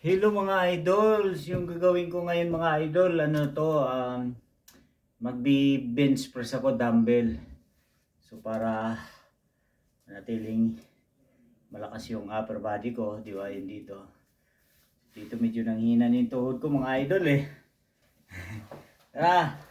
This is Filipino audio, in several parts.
Hello mga idols, yung gagawin ko ngayon mga idol, ano to, magbi-bench press ako dumbbell. So para manatiling malakas yung upper body ko, di ba, yun dito. Dito medyo nanghina yung tuhod ko mga idol eh. Tara!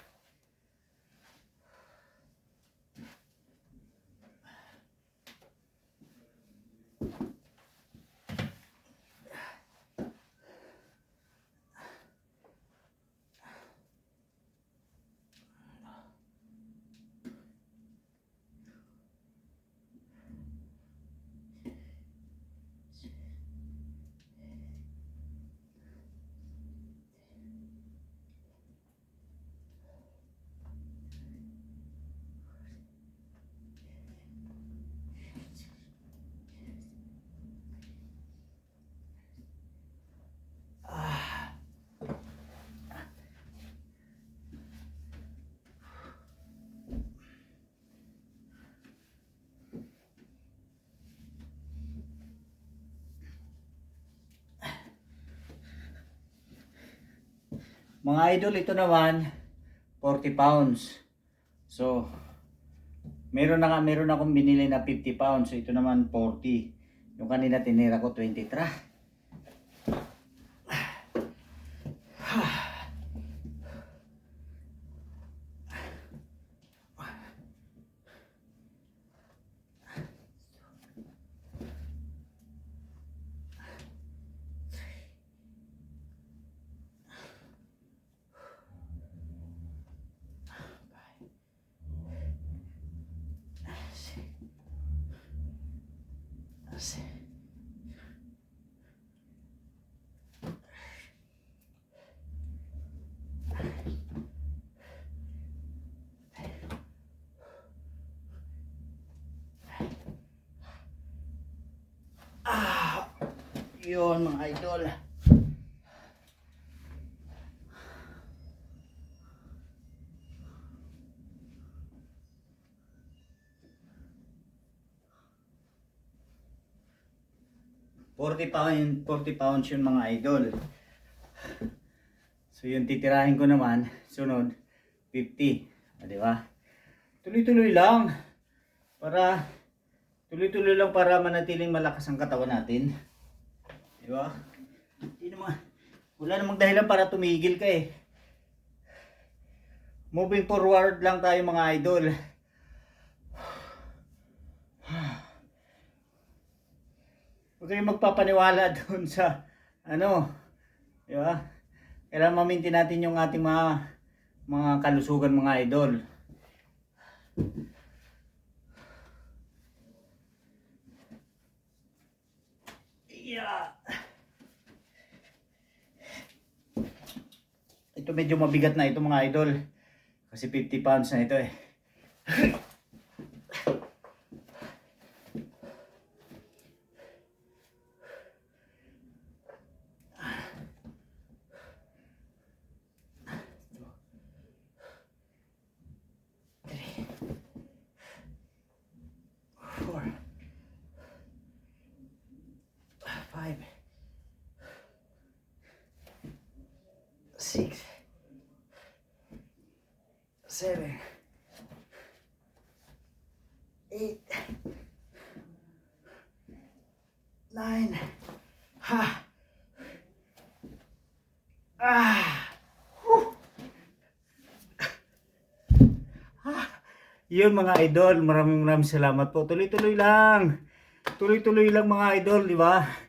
Mga idol, ito naman 40 pounds. So meron akong binili na 50 pounds. So ito naman 40. Yung kanina tinira ko 20. Tara. Yun mga idol. Forty pounds yun mga idol. So yung titirahin ko naman, sunod 50. Di ba? Tuloy-tuloy lang. Tuloy-tuloy lang para manatiling malakas ang katawan natin. Di ba? Wala namang dahilan para tumigil ka eh. Moving forward lang tayo mga idol. Huwag kayong magpapaniwala doon sa di ba? Kailangan ma-maintain natin yung ating mga kalusugan mga idol. Yeah. Ito medyo mabigat na ito mga idol. Kasi 50 pounds na ito eh. Six, 7, 8, 9, Yun mga idol, maraming salamat po. Tuloy-tuloy lang. Tuloy-tuloy lang mga idol, di ba?